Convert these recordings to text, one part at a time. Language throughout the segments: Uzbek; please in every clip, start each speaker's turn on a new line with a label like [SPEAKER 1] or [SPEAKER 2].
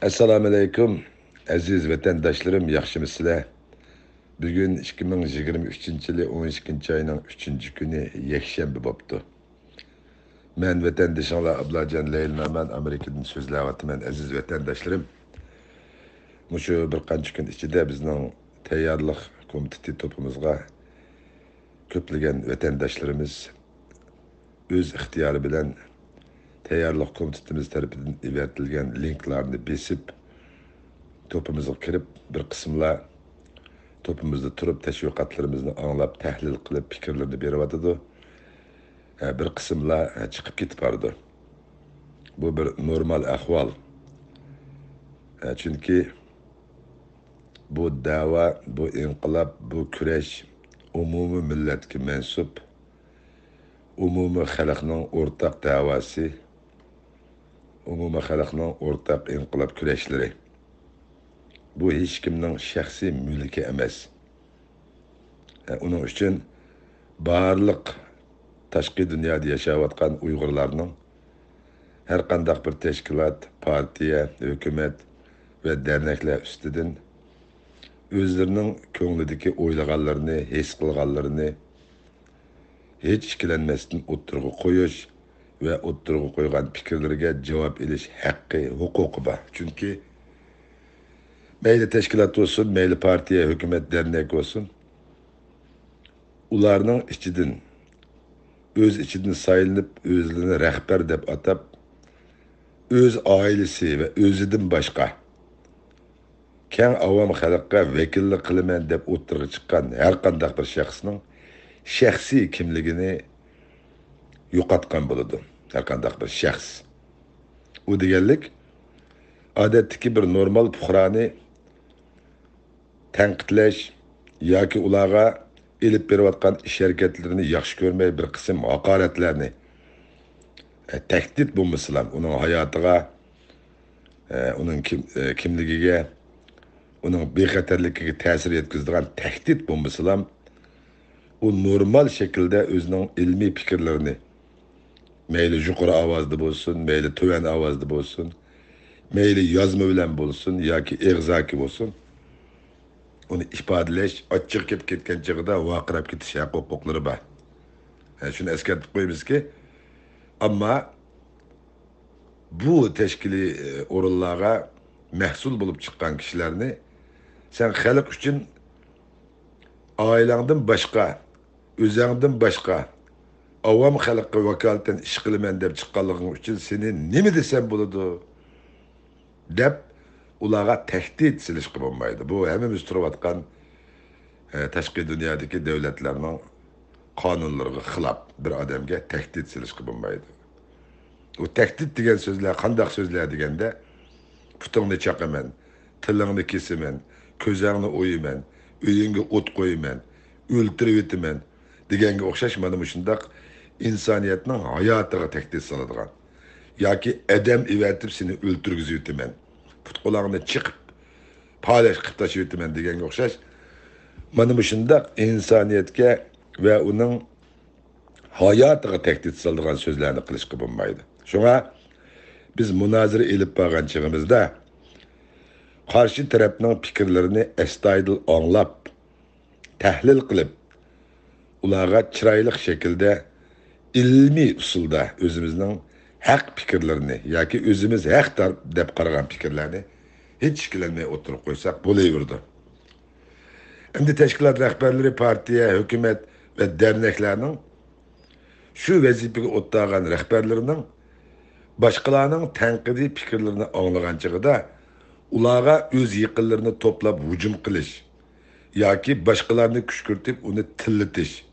[SPEAKER 1] Assalamu alaykum, aziz vatandaşlarım, yaxşımısınızlar? Bugün 2023-yılı 12 ayının 3. günü yekşembe boptu. Men vatandaşınlar Ablacan Leylnaman Amerika'dan sözləyatman aziz vatandaşlarım. Muşu bir qancha gün içinde bizning tayyorlik komiteti topumuzga köplegen vatandaşlarımız öz ixtiyori bilan tayyorlik komitetimiz tarafidan ivertilgan linklarni besib topumuzga kirib bir qismlar topumuzda turib təşviqatlarımızı anlap, təhlil qilib, fikirlərini berivatıdı. Bir qismlar chiqib ketib bardı. Bu bir normal ahval. Çünki bu dava, bu inqilab, bu küreş umumi milletki mensup, umumi xalqning ortaq davası, umumi xalqning ortaq inqilab küreşleri. Bu hiç kimning şəxsi mülki emas. Onun üçün barlıq tashqi dunyoda yashayotgan Uyg'urlarning har qandaq bir tashkilot, partiya, hukumat va derneklar ustidan o'zlarining ko'nglidagi o'ylaganlarini, his qilganlarini hech ikkilanmasdan o'ttirg'i qo'yish va o'ttirg'i qo'ygan fikrlariga javob olish haqqi, huquqi bor. Chunki mayli tashkilot bo'lsin, mayli partiya, hukumat, dernek bo'lsin, ularning ichidan öz içinden sayılınıp özlerine rehber dep atab, öz ailesi ve özüdün başka keng avam xalqqa vekillik qilaman dep o'ttirg'i chiqqan har qanday bir shaxsning shaxsiy kimligini yo'qotgan bo'ladi. Har qanday bir shaxs. U deganlik odatdagi bir normal fuqaroni tanqidlash yoki ularga elib berayotgan ish harakatlarini yaxshi ko'rmay bir qism haqoratlarni tehdit bo'lmasilam uning hayotiga, uning kimligiga, uning bexatarligiga ta'sir yetkazadigan tehdit bo'lmasilam u normal shaklda o'zining ilmiy fikrlarini mayli yuqori ovozda bo'lsin, mayli tuvan ovozda bo'lsin, mayli yozma bilan bo'lsin yoki eg'zoki bo'lsin, uni ifodalash, ochiq kelib ketgan chog'ida vaqirab ketish huquqlari bor. Shuni eslatib qo'ymizki, ammo bu teşkili orunlara məhsul bulup çıkan kişilerini sen xalq üçün ailenden başka, özəngdən başka, avam xalqqa vakaleten iş qılıman dep çıqqanlığın üçün seni nemi desem buludu dep ulara tehdit silişki bulmaydı. Bu hemimiz turvatkan təşqi dünyadaki devletlerinin kanunlarına xilap bir adamga tehdit silişki bulmaydı. O tehdit degen sözler, qandaq sözler degende putingni chaqaman, tilingni kesiman, ko'zingni o'yiman, uyingga o't qo'yaman, o'ltirib etaman deganga o'xshash mana shundaq insoniyatning hayotiga tehdit soladigan yoki adam evatib seni o'ltirgizib etaman, putqo'lingni chiqib polish qilib tashlab etaman deganga o'xshash mana shundaq insoniyatga va uning hayotiga tehdit soladigan so'zlarni qilishga bo'lmaydi. Şuna biz münazara elip bağın çığımızda karşı tarafının fikirlerini astoydil anlap, tahlil qilib, ularga chiroyli şekilde ilmi usulda özümüzün haq fikirlerini yoki özümüz haq deb qaragan fikirlerini hiç ikkilanmay o'tirib qo'ysak bo'laverdi. Endi tashkilot rahbarlari, partiya, hukumat va derneklarning shu vazifaga o'ttirgan rahbarlarining başkalarının tənqidi fikirlerini anlagan çağda ularga öz yıqınlarını toplap hücum qilish yoki başkalarını küşkürtüp onu tilletish,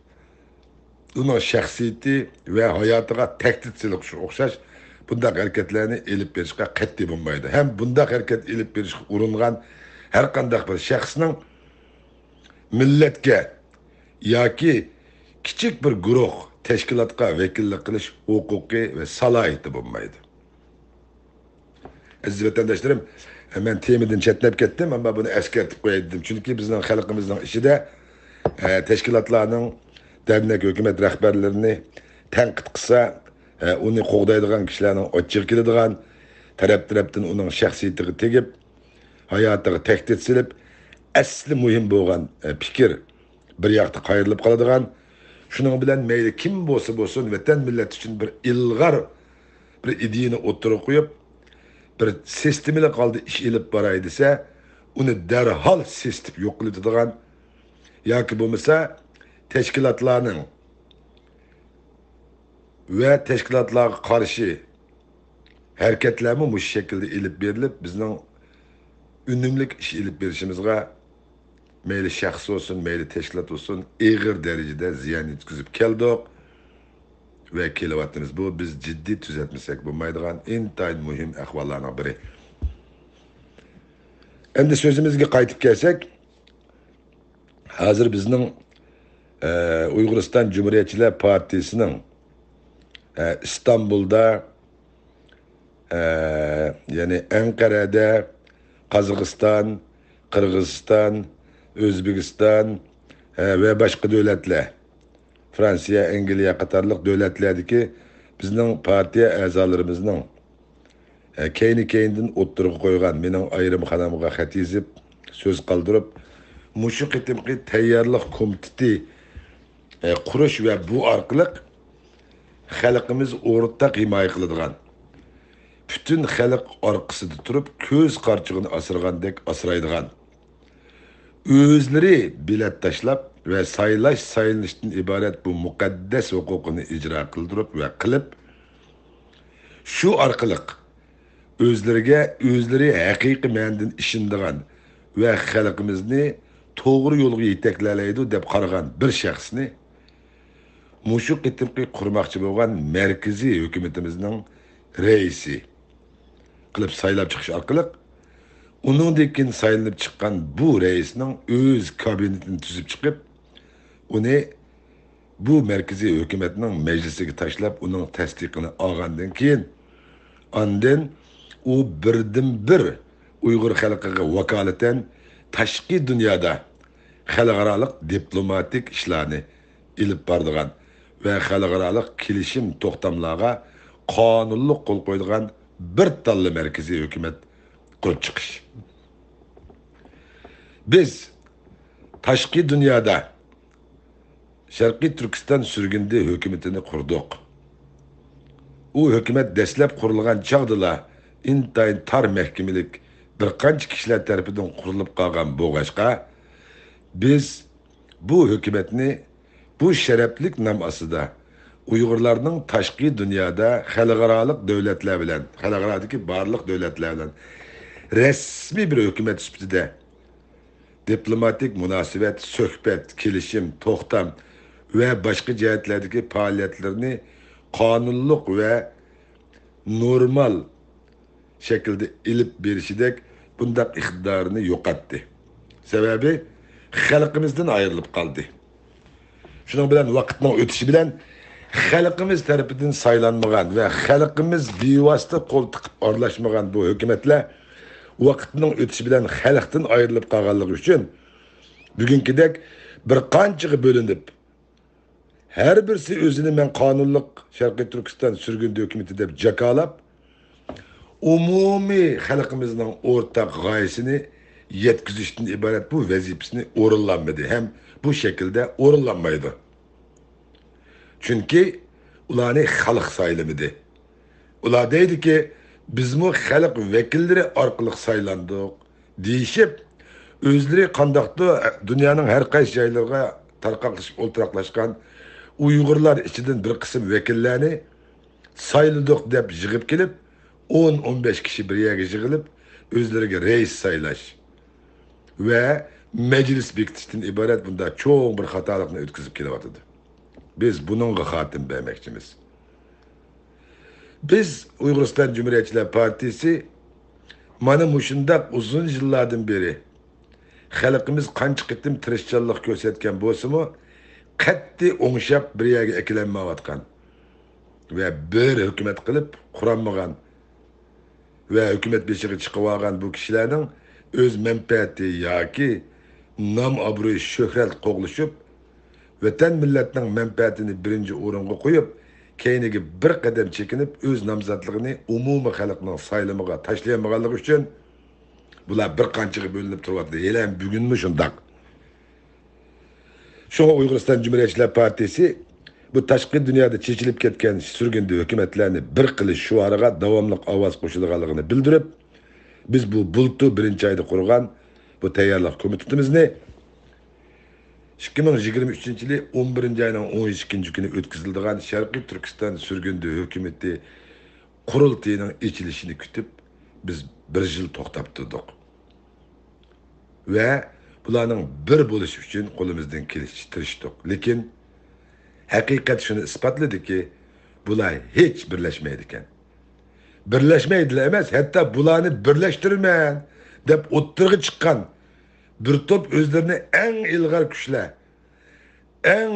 [SPEAKER 1] onun şəxsiyeti ve hayatıga tehdit silib o'xshash bundaq hareketlerini elip berishga qat'iy bo'lmaydi. Hem bundaq hareket elip berishga uringan her qandaq bir shaxsning milletga yoki kichik bir guruh teşkilatga vekillik qilish huquqi ve salohiyati bo'lmaydi. Aziz vatandaşlarım, ben temidan chetnab ketdim ama bunu eskertib qo'ydim. Çünkü bizning xalqimizning ishida teşkilatlarning dernek hukumat rahbarlarini tanqid qilsa, uni qo'g'daydigan kishilarning ochiq keladigan tarafdan uning shaxsiyatiga tegib, hayotiga tahdid silib, asli muhim bo'lgan fikr bir yoqda qayrilib qoladigan. Shuning bilan mayli kim bo'lsin, vatan millat uchun bir ilg'or bir ideyani o'tirib qo'yib, bir sistemli qoldi ish ilib boray desa, uni darhol sistem yo'q qiladigan yoki bo'lmasa tashkilotlarning ve teşkilatlarga karşı hareketlerimi bu şekilde ilip berilip bizning ünümlük iş ilip berişimizga meyli şahs olsun, meyli teşkilat olsun ağır derecede ziyan yetkizip keldik ve kelyapmiz. Bu biz ciddi düzeltmesek bo'lmaydigan intayin muhim ahvollarning biri. Endi sözümüzge qaytib kelsak, hazır bizning Uyg'uriston Cumhuriyetçiler Partisining İstanbul'da yani Ankara'da Kazakistan, Kırgızistan, Özbekistan ve başka devletler Fransa, İngiltere qatarlıq devletlerdeki bizning partiya a'zolarımızın keyni-keyinden o'ttirib qo'ygan mening ayrimxonamga xat yozib so'z qoldirib mushu qitimqi tayyorlik komiteti qurish va bu orqali xalqimiz o'rtaq himoya qiladigan bütün xalq orqasida turib ko'z qarchig'ini asirgandek asraydigan o'zlari bilet tashlab ve saylanishdan iborat bu muqaddas huquqini ijro qildirib va qilib shu orqali o'zlari haqiqiy ma'noda ishindigan va xalqimizni to'g'ri yo'lga yetaklaydi deb qaragan bir shaxsni mushu qitimqi qurmoqchi bo'lgan markaziy hukumatimizning raisi qilib saylab chiqish orqali uningdan keyin saylanib chiqqan bu raisning o'z kabinetini tuzib chiqib uni bu markaziy hukumatning majlisiga tashlab uning tasdiqini olgandan keyin ondan u birdan bir Uyg'ur xalqiga vakolatan tashqi dunyoda xalqaro diplomatik ishlarni ilib bordigan ve xalqaro kelishim to'xtamlarga qonunli qo'l qo'ydigan bir tallı markaziy hukumat qurib chiqish. Biz tashqi dunyoda Sharqiy Turkiston surgundi hukumatini qurdik. U hukumat dastlab qurilgan chog'dala intayin tar mahkamilik bir qancha kishilar tarafidan qurilib qolgan bo'lg'achqa biz bu hukumatni bu şereflik nam asıda Uygurlarning tashqi dunyoda xalqaro davlatlar bilan, xalqarodagi barliq davlatlar bilan resmi bir hukumat sifatida diplomatik munosabat, suhbat, kelishim, to'xtam ve başka jihatlardagi faoliyatlarni qonunliq ve normal şekilde ilip berishidek bundaq iqtidorini yo'qotdi. Sebebi xalqimizdan ayrilib qoldi. Şunun bilen vakitinin ötüşü bilen xalqimiz tarafından saylanmagan ve xalqimiz bevosita qo'l tiqib aralashmagan bu hükümetler vakitinin ötüşü bilen xalqdan ayrılıp qolganligi uchun bugünkidek bir qanchaga bölünüp her birisi özünü men qonunliq Sharqiy Turkiston surgundi hukumati deb jakolab umumiy xalqimizning o'rtaq g'oyasini yetkazishdan iborat bu vazifasini o'rinlanmadi. Hem bu şekilde o'rinlanmaydi. Çünkü ularni xalq saylamadi. Ular deydi ki biz bu xalq vekilleri orqali saylandik deyishib, o'zlari qandaqdi dunyoning har qaysi joylariga tarqalishib o'ltiraqlashgan Uyg'urlar ichidan bir qism vekillarni sayladik deb yig'ib kelib 10-15 kishi bir yerga yig'ilib o'zlariga reis saylash ve meclis bekitishdan ibaret bunda çoğun bir hatalıkla ötküzüp kelyapti. Biz bununla hatim vermekçimiz. Biz Uyg'uriston Cumhuriyetçiler Partisi mana muşundak uzun yıllardan beri xalqimiz qancha qitim tirishchanlik ko'rsatgan bo'lsa-mu, qat'iy o'ngshab bir yerga eklanmayotgan ve bir hukumat qilib quranmagan ve hukumat beshiga chiqib olgan bu kishilarning o'z menfaati yoki nam obro'y shuhrat qo'g'lishib vatan millatning menfaatini birinchi o'ringa qo'yib keyniga bir qadam chekinib o'z nomzodligini umumiy xalqning saylamiga tashlayanmaganligi uchun bular bir qanchaga bo'linib turyapti. Hali bugunmi shundoq. Şoňa Uygurystan Cumhuriyetçiler Partisi bu tashqi dunyoda chechilib ketgan surgunda hukumatlarni bir qilish shuariga davomli ovoz qo'shilganligini bildirib, biz bu buluttu birinchi ayda qurgan bu tayyorlik komitetimizni 2023-yili 11 ayning 12 kuni o'tkaziladigan Sharqiy Turkiston surgunda hukumati qurultiyining ochilishini kutib, biz bir yil to'xtab turdik. Ve bularning bir bo'lish uchun qo'limizdan kelishini tirishdik. Lekin haqiqat shuni isbotladiki, bular hech birlashmaydi ekan. Birlashmaydilar emas, hatto bularni birlashtirman deb o'ttirg'i chiqqan bir top o'zlarini eng ilg'or kuchlar, eng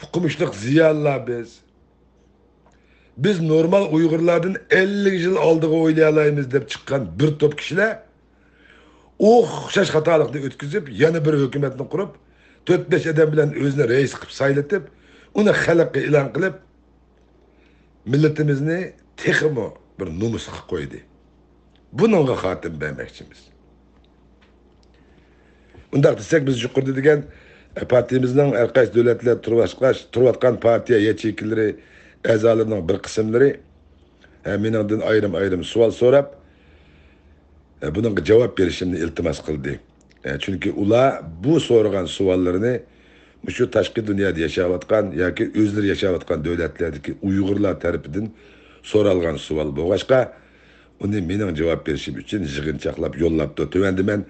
[SPEAKER 1] hukumishliq ziyonlar biz normal Uyg'urlardan 50 yil oldiga o'ylay olamiz deb chiqqan bir top kishilar o'xshash xatolikni o'tkazib, yana bir hukumatni qurib, 4-5 adam bilan o'zini reis qilib saylatib, uni xalqqa e'lon qilib, millatimizni texmo bir nomus qilib qo'ydi. Buningga xotim bermoqchimiz. Undaq desak, biz yuqorida degan partiyamizning erqash davlatlar turayotgan partiya yechikilari a'zolarining bir qismlari meningdan ayrim savol so'rab, buningga javob berishimni iltimos qildi. Çünkü ular bu so'ragan savollarini shu tashqi dunyoda yashayotgan yoki o'zlari yashayotgan davlatlardagi Uyg'urlar tarafidan so'ralgan savol bo'lg'achqa, uni mening javob berishim uchun yig'inchoqlab yo'llabdi. Tuvanda men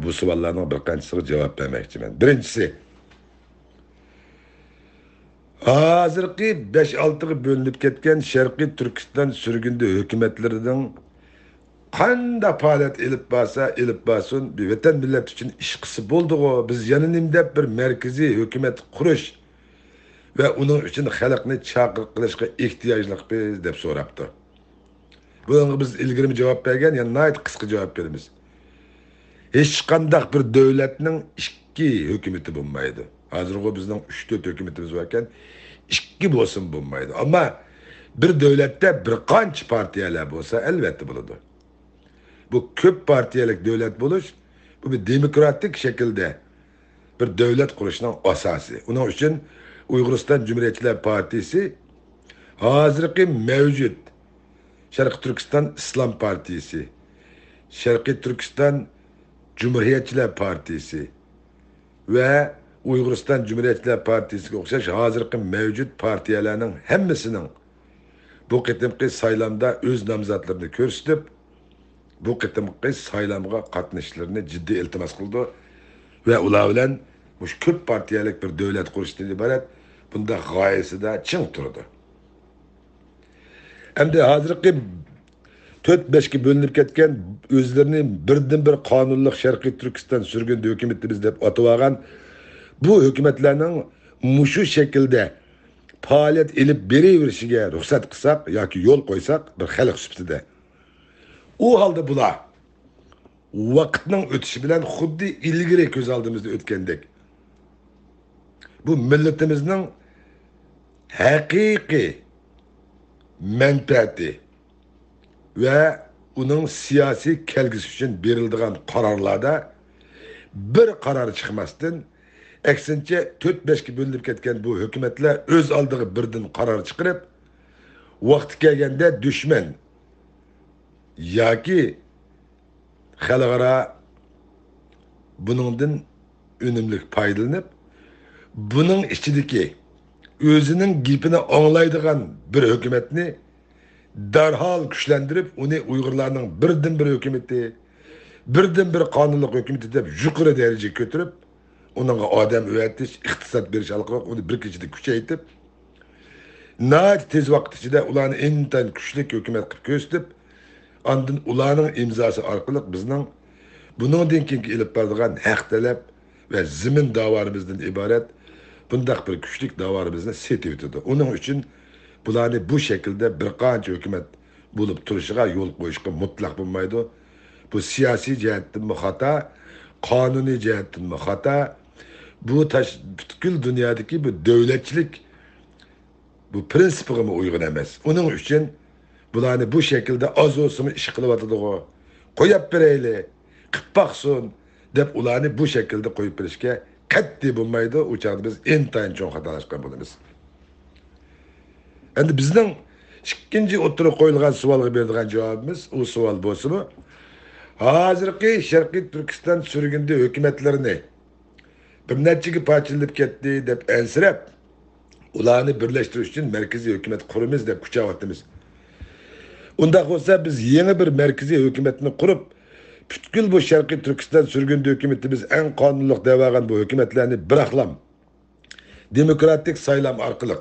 [SPEAKER 1] bu savollarning bir qanchasiga javob bermoqchiman. Birinchisi, hozirgi 5-6 ga bo'linib ketgan Sharqiy Turkiston surgunda hukumatlarining qanda faoliyat ilib basun bir vatan millet için iş qısı bolduğu, biz yanınim dep bir merkezi hükümet kuruş ve onun için halkını çağır qilishga ihtiyojliq biz dep so'rapti. Bunga biz ilgirimi cevap bergen, yani nayt qısqa cevap berimiz. Hiç qandaq bir devletning ikki hükümeti bulmaydı. Hazırғы bizning 3-4 hükümetimiz varken ikki bo'lsin bulmaydı. Ama bir devlette bir qancha partiyalar bo'lsa elbette buludu. Bu köp partiyelik devlet buluş, bu bir demokratik şekilde bir devlet kuruşunun asası. Onun için Uygurystan Cumhuriyetçiler Partisi hazırki mevcut Şarkı Türkistan İslam Partisi, Şarkı Türkistan Cumhuriyetçiler Partisi ve Uygurystan Cumhuriyetçiler Partisi okşaş hazırki mevcut partiyelerinin hemmisinin bu qitimki saylamda öz namzatlarını körüstüp bu qitimki saylamga qatnashlarını ciddi iltimas qildi ve ular bilan bu ko'p partiyelik bir devlet kuruşundan ibaret bunda g'oyasi da ching turdi. Endi hozirgi 4-5 ga bo'linib ketgan o'zlarini birdan bir qonunliq Sharqiy Turkiston surgunda hukumatimiz deb atavagan bu hukumatlarning mushu şekilde faoliyat ilib beraverishiga ruxsat qilsak yoki yo'l qo'ysak bir xalq sifatida, o halde bular vaqtning o'tishi bilan xuddi ilgari ko'z oldimizda o'tgandek bu millatimizning haqiqiy menfaati ve onun siyasi kelgisi için berildiğin kararlarda bir karar çıkmasın, eksince 4-5 ga bo'linib ketgan bu hükümetler öz aldığı birden karar çıkarıp vaqti kelganda düşman yoki xalqaro buningdan unumli foydalanib buning ichidagi o'zining gapini anglaydigan bir hukumatni darhol kuchlantirib uni Uyg'urlarning birdan bir hukumati, birdan bir qonunli hukumati deb yuqori darajaga ko'tarib, uningga odam o'rgatish, iqtisod berish orqali uni bir kechada kuchaytirib, nayt tez vaqt ichida ularni intan kuchli hukumat qilib ko'rsatib, andın ularning imzosi orqali bizning buningdan keyingi ilib boradigan haq talab va zimin da'vorimizdan iborat bundaq bir kuchli da'vorimizni setib o'tadi. Uning uchun bularni bu şekilde bir qancha hükümet bulup turuşuga yol qo'yishga mutlaq bo'lmaydi. Bu siyasi jihatdan xato, qonuniy jihatdan xato. Bu butkul dunyodagi bu davlatchilik Bu prensipime uygun emas. Onun için bularni bu şekilde az olsun iş kılıvatıdığı koyup bireyli, kıtbaksın dep ularni bu şekilde koyup birişke katli bulmaydı. Uçağda biz intayın çoğun hatalaşkan bulunuz. Endi bizning ikkinchi o'ttirib qo'yilgan savolga beradigan javobimiz u savol bo'lsa-mu, hozirgi Sharqiy Turkiston surgunda hukumatlarini bir nechaga parchalab ketdi deb ansirab, ularni birlashtirish uchun markaziy hukumat quramiz deb kuchayapmiz. Unda bo'lsa biz yangi bir markaziy hukumatni qurib, butkul bu Sharqiy Turkiston surgunda hukumatimiz eng qonunli da'vagan bu hukumatlarni bıraklam. Demokratik saylam orqali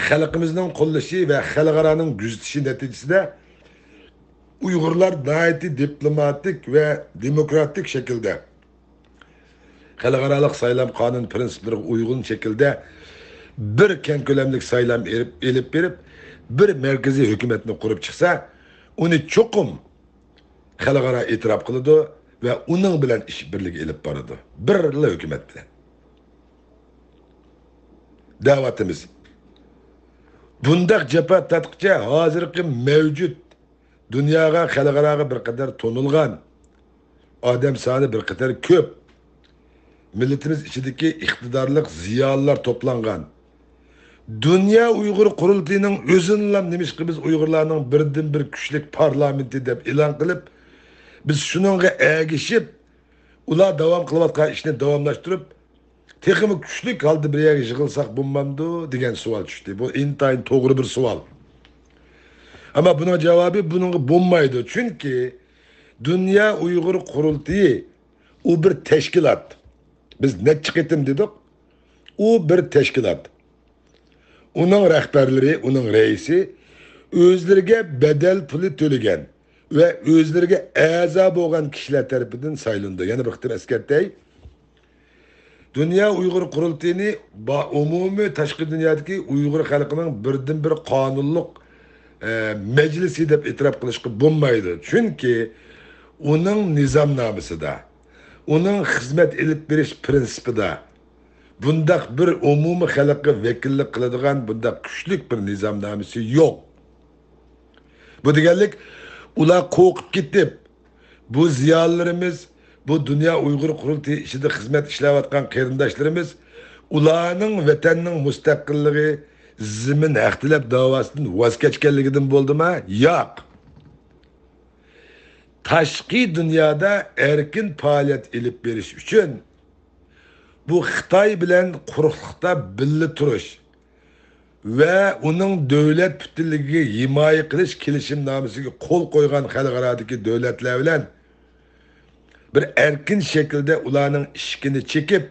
[SPEAKER 1] xalqimizning qo'llashi va xalqaroning kuzatishi natijasida Uyg'urlar gayet diplomatik ve demokratik şekilde xalqaro saylam qonun prinsiplariga uygun şekilde bir keng ko'lamlik saylam elib berib, bir merkezi hükümetini kurup çıksa, onu çokum xalqaro e'tirof qiladi ve onun bilen iş birligi elib boradi. Birli hükümet bilen. Davatimiz. Bundak cephe tatlıkça hazırki mevcut dünyaya xalqaro bir kadar tonulgan adam sani bir kadar köp milletimiz içindeki iktidarlık ziyalılar toplangan Dünya Uygur Kurultayının özünle demiş ki biz Uygurlarının birden bir güçlük parlamenti dep ilan kılıp biz şununla ergişip ular devam kılıvatkan işini devamlaştırıp tekimi güçlük kaldı bir yere yığılsak bulmamdı diyen sual düştü. Bu intayın doğru bir sual. Ama buna cevabı bunun bulmaydı. Çünkü Dünya Uygur Kurultayı o bir teşkilat. Biz ne çıkıtım dedik? O bir teşkilat. Onun rehberleri, onun reisi özlerine bedel pulu töleyen ve özlerine azab olan kişiler tarafından sayılındı. Yani bıktım eskertey. Dünya Uygur Kurultayını umumi taşkı dünyadaki Uygur halkının birden bir kanunluk meclisi dep itiraf kılışkı bulmaydı. Çünkü onun nizamnaması da, onun hizmet edip beriş prensibi de, bundak bir umumi halkı vekillik kıladigan bundak güçlük bir nizamnaması yok. Bu deganlik ular korkup gidip bu ziyalılarımız, bu Dünya Uygur Kurultayı işide hizmet işleyatkan qarindoshlarimiz ularning vatanning mustaqilligi zimin haqtilab davosidan voz kechganligidan bo'ldimi? Yo'q. Tashqi dunyoda erkin faoliyat ilib berish uchun bu Xitoy bilan quruqlikda birga turish ve onun devlet bütünlüğü himaye qilish kelishimnomasiga qo'l qo'ygan xalqarodagi davlatlar bilan bir erkin şekilde ularning ishkini çekip,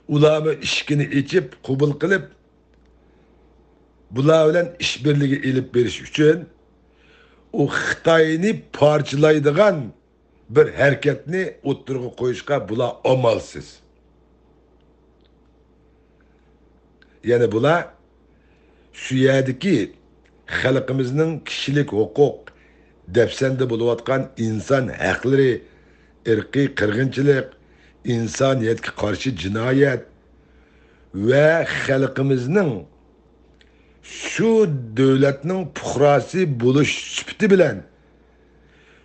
[SPEAKER 1] ularni ishkini içip, qabul qilib, bular bilan ishbirligi elib berish uchun o Xitoyni parchalaydigan bir harakatni o'ttirg'i qo'yishga bular amalsiz. Yani bular şu yerdeki xalqimizning kişilik hukuk depsende buluvatkan insan hakları, irqiy qirg'inchilik, insoniyatga qarshi jinoyat ve xalqimizning şu devletning puhrasi bo'lish sifati bilan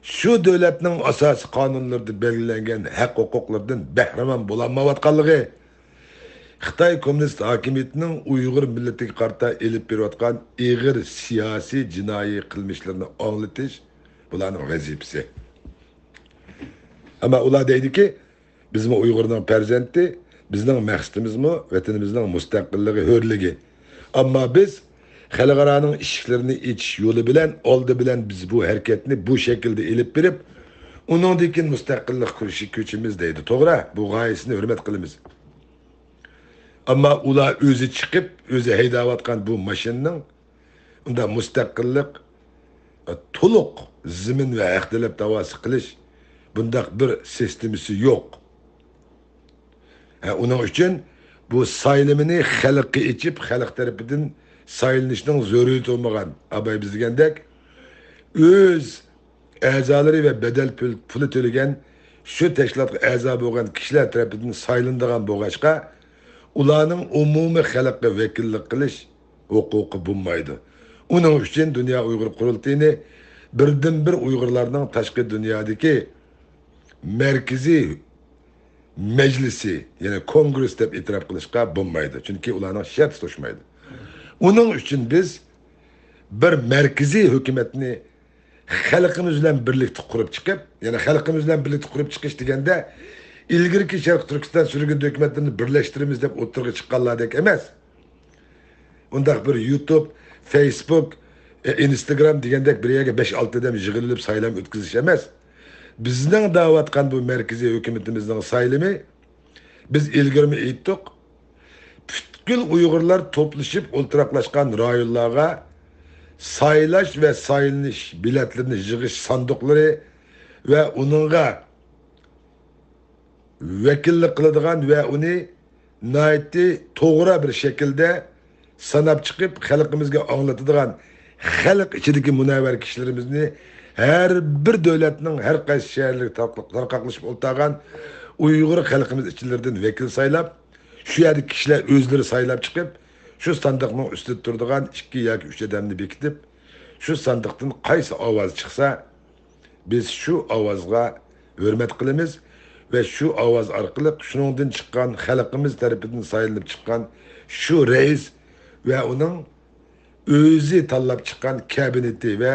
[SPEAKER 1] şu devletning asosiy qonunlarida belgilangan haq huquqlardan bahramand bo'lolmayotganligi Xitoy Komünist hakimiyetining Uyg'ur millatiga qarta elib berayotgan ig'ir siyosiy jinoiy qilmishlarini anglatish bularning vazifasi. Ama ular deydi ki bizim Uygur'un perzenti, bizning maqsadimizmi vatanimizning mustaqilligi, hürligi. Ama biz xalqaroning ishiklarini ichish yo'li bilan oldi bilan biz bu hareketni bu şekilde elib berib, uningdan mustaqillik qurish kuchimiz deydi. To'g'ri, bu g'oyasini hurmat qilamiz. Ama ular o'zi chiqib, o'zi haydayotgan bu mashinaning unda mustaqillik to'liq zimin ve ixtilaf da'vosi qilish bundak bir sistemisi yok. Onun için bu saylimini xalqqa içip xalq tarafidan saylanishning zaruriyati olmagan. Abay biz degandek öz a'zolari ve bedel puli to'lagan shu tashkilotga a'zo bo'lgan kishilar tarafidan saylanadigan bo'lg'achqa ularning umumiy xalqqa vakillik qilish huquqi bo'lmaydi. Uning uchun Dunyo Uyg'ur qurultayini birdan bir Uyg'urlarning tashqi dunyodagi markaziy meclisi, yani kongres deb e'tirof qilishga bo'lmaydi. Chunki ularning shart to'shmaydi. Uning uchun biz bir markaziy hukumatni xalqimiz bilan birlikda qurib chiqib, yani xalqimiz bilan birlikda qurib chiqish deganda ilgirki Sharq Turkiston sürgün hukumatlarini birlashtiramiz deb o'tirg'i chiqqanlardek emas. Undaq bir YouTube, Facebook, Instagram degandek bir yerga 5-6 odam yig'ilib saylam o'tkazish emas. Bizning da'vatgan bu markaziy hukumatimizning saylimi biz ilgirmi aytdik. Butkul Uyg'urlar to'plashib o'ltiraqlashgan rayonlarga saylash ve saylanish biletlerini yig'ish sandıkları ve onunla vekillik qiladigan ve onu naiti to'g'ri bir şekilde sanab chiqib xalqimizga anglatadigan xalq ichidagi munavvar kishilarimizni her bir davlatning har qaysi shaharlarga tarqaqlashib o'tirgan Uyg'ur xalqimiz ichilaridan vekil saylab, şu yerdagi kishilar o'zlari saylab chiqib, şu sandıqning ustida turadigan 2 yoki 3 odamni bekitib, şu sandıqdan qaysi ovoz chiqsa, biz şu ovozga hurmat qilamiz ve şu ovoz orqali shuningdan chiqqan xalqimiz tarafidan saylanib chiqqan şu reis ve uning o'zi tanlab chiqqan kabineti ve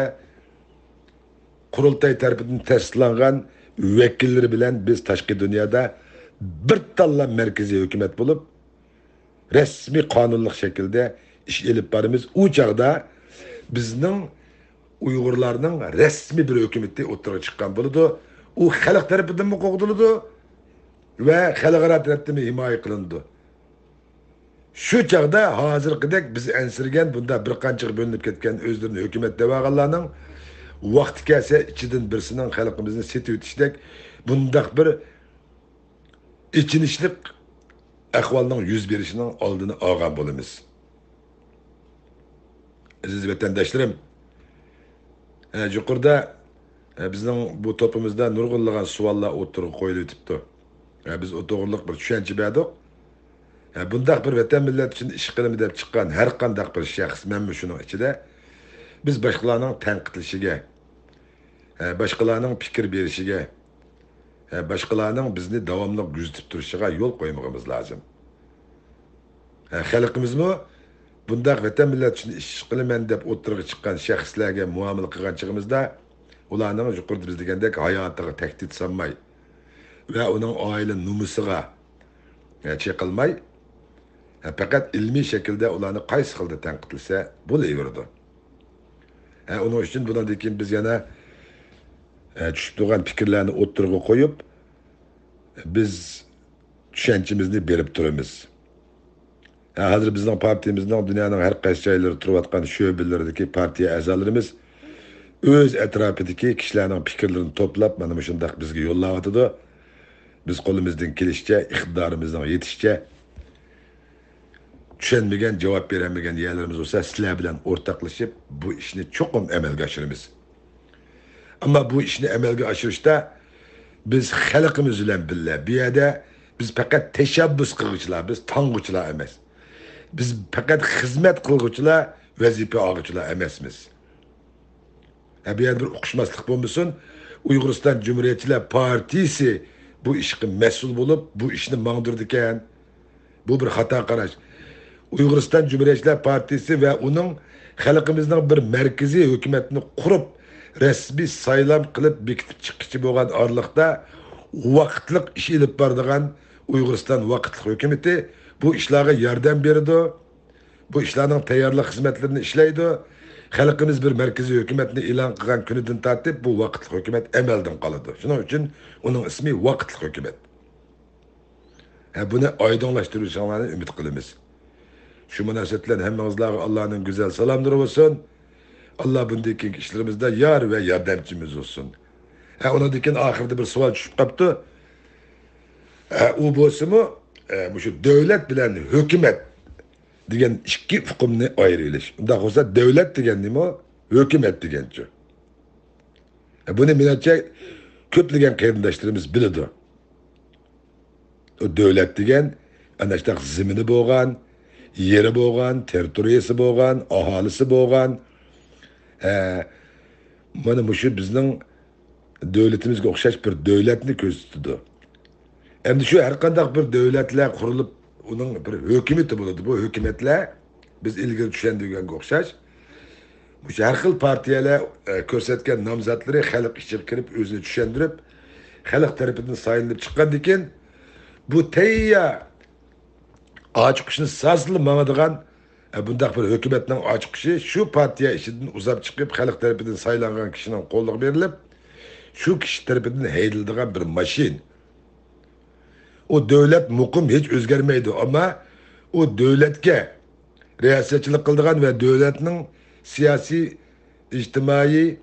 [SPEAKER 1] qurultay tarafidan tasdiqlangan vekilleri bilan biz tashqi dunyoda bir talla markaziy hukumat bo'lib, resmi qonunli şekilde iş elib barimiz. U chaqda bizning Uyg'urlarning resmi bir hukumatda o'tirib chiqqan bo'ladi. U xalq tarafidan qo'g'diladi ve xalqaro tarafdan himoya qilindi. Şu chaqda hozirgidek biz ensirgan bunda bir qancha bo'linib ketgan o'zlarini hukumat devaganlarning vaqti kelsa ichidan birisining xalqimizni setib o'tishdek bundaq bir ichinishlik ahvolning yuz berishining oldini olgan bo'lamiz. Aziz vatandaşlarım, yuqorida bizning bu topimizda nurg'unlagan savollar o'tirib qo'yilib o'tibdi. Biz o to'g'riliq bir tushuncha berdik. Bundaq bir vatan millat uchun ish qilimi deb chiqqan har qanday bir shaxs, men shuning ichida biz boshqalarning tanqidlashiga, boshqalarning fikr berishiga, boshqalarning bizni davomli kuzatib turishiga yo'l qo'ymog'imiz lozim. Xalqimizmi bundaq vatan millat uchun ish qilaman deb o'tirg'i chiqqan shaxslarga muomala qilganchigimizda ularning yuqorida biz degandek hayotiga tahdid solmay ve uning oila numusiga chekilmay, faqat ilmiy shaklda ularni qaysi xilda tanqidlasa bo'laverdi. Onun uchun bundan keyin biz yana tushib turgan fikrlarni o'tirg'i qo'yib, biz tushunchamizni berib turamiz. Hozir bizning partiyamizning dunyoning har qaysi joylarida turayotgan sho'balardagi partiya a'zolarimiz o'z atrofidagi kishilarning fikrlarini to'plab mana shunday bizga yo'llayotdi. Biz qo'limizdan kelishicha, iqtidorimizning yetishicha tushunmagan, javob beramagan yerlarimiz olsa sizlar bilan o'rtoqlashib bu ishni cho'qim amalga oshiramiz. Ama bu ishni amalga oshirishda biz xalqimiz bilan birga bu yerda biz faqat tashabbus qiluvchilar, biz tong'uchilar emas. Biz faqat xizmat qiluvchilar, vazifa oluvchilar emasmiz. Bu yerda bir o'qishmaslik bo'lmasin. Uyg'uriston Cumhuriyetçiler Partisi bu ishga mas'ul bo'lib, bu ishni mangdirdi ekan. Bu bir xato qarash. Uyg'uriston Cumhuriyetçiler Partisi ve uning xalqimizning bir markaziy hukumatni qurib, resmi saylam qilib bekitib chiqishchi bo'lgan orliqda vaqtliq ish olib boradigan Uyg'uriston vaqtli hukumati bu ishlarga yordam berdi. Bu ishlarning tayyorlik xizmatlarini ishlaydi. Xalqimiz bir markaziy hukumatni e'lon qilgan kunidan tortib bu vaqtli hukumat amaldan qoladi. Shuning uchun uning ismi vaqtli hukumat. Buni oydinlashtirishni umid qilamiz. Şu münasebetler hemmizlerine Allah'ın güzel selamları olsun. Allah bundaki işlerimizde yar ve yardımcımız olsun. Ona dikin ahirde bir sual düşüp kaptı. O bozumu şu devlet bilen hükümet diyen iki hükümünü ayrılış. Daha olsa devlet diyen ne mi o? Hükümet diyen şu. Bunu minatça kötülügen kayındaşlarımız bilirdi. O devlet diyen ana işte zimini bo'lgan, yeri bo'lgan, territoriyasi bo'lgan, aholisi bo'lgan. Mana shu bizning davlatimizga o'xshash bir davlatni ko'rsatdi. Endi shu har qanday bir davlatlar qurilib, uning bir hukumati bo'ladi. Bu hukumatlar biz ilgari tushundiganga o'xshash shu har xil partiyalar ko'rsatgan nomzodlari xalq ichiga kirib o'zini tushuntirib, xalq tarafidan saylanib chiqqandan keyin bu tayya ochiqishni sazli mangadigan bundaq bir hukumatning ochiqishi shu partiya ichidan uzab chiqib xalq tarafidan saylangan kishining qo'lliga berilib, shu kishi tarafidan haydiladigan bir mashin. O devlet muqim hiç o'zgarmaydi, ama o devletke riyosatchilik qiladigan ve devletning siyosiy, ijtimoiy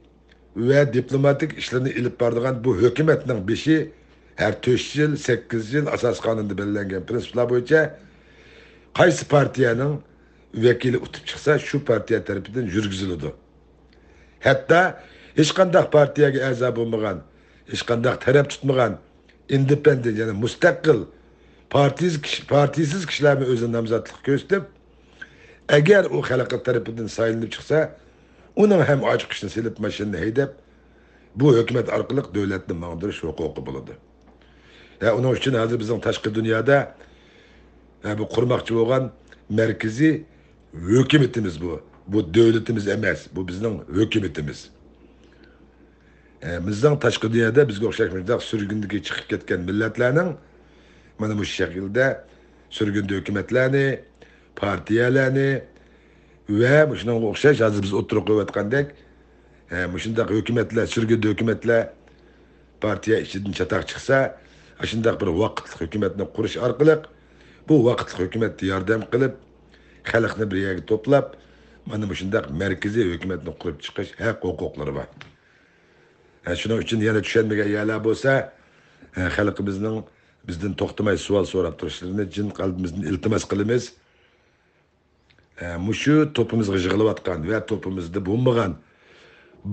[SPEAKER 1] ve diplomatik ishlarni ilib boradigan bu hukumatning beshi her 4 yıl, 8 yıl asas qonunda belirlengen prinsiplar bo'yicha qaysi partiyaning vekili o'tib chiqsa shu partiya tarafidan yurgiziladi. Hatta hech qanday partiyaga a'zo bo'lmagan, hech qanday taraf tutmagan independent yani müstakil partisiz kişilerine özü namzatlık gösterip eğer o halka tarafından sayılınıp çıksa onun hem açık işini silip maşinini heydep bu hükümet arkalık devletini mağdırış hukuku buladı. Ya onun için hazır bizim taşkı dünyada bu kurmakçı olan merkezi hükümetimiz bu. Bu devletimiz emez. Bu bizim hükümetimiz. Bizden taşkı dünyada bizge o'xshashmizda sürgündeki çıkıp ketken milletlerinin mana bu şekilde sürgünde hükümetlerini, partiyelerini ve şuna o'xshash hazır biz oturup koyatgandek şundaq hükümetler, sürgünde hükümetler partiya içinden çatak çıksa, şundaq bir vaqtlik hükümetini qurish orqali bu vaqtlik hükümetni yordam qilib, xalqni bir yerga to'plab, mana bu shundaq merkezi hükümetni qurib chiqish haq huquqlari var. Şunun için yana tushunmagan yerlar bo'lsa, xalqimizning bizdan to'xtamay savol so'rab turishlarini jin qalbimizdan iltimos qilamiz. Mushu topimizga yig'ilayotgan va topimizda bo'lmagan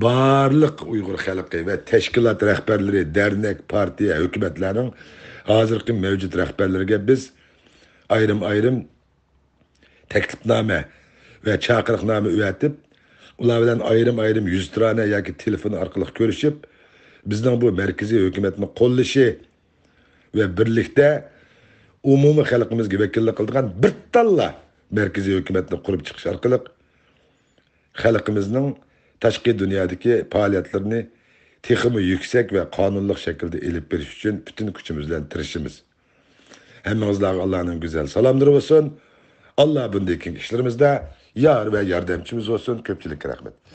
[SPEAKER 1] barliq Uyg'ur xalqi va tashkilot rahbarlari, dernek, partiya, hukumatlarning hozirgi mavjud rahbarlariga biz ayrim taklifnoma va chaqiriqnoma o'tib, ular bilan ayrim yüztrane yoki telefon orqali ko'rishib, bizning bu markaziy hukumatni qo'llashi va birlikda umumiy xalqimizga vakillik qiladigan bir talla markaziy hukumatni qurib chiqish orqali xalqimizning tashqi dunyodagi faoliyatlarini texmi yuksak va qonunli shaklda elib berish uchun bütün kuchimiz bilan tirishimiz. Hammangizga Allohning go'zal salomlari bo'lsin. Allah bundaki işlerimizde yar ve yardımcımız olsun. Köpçülük rahmet.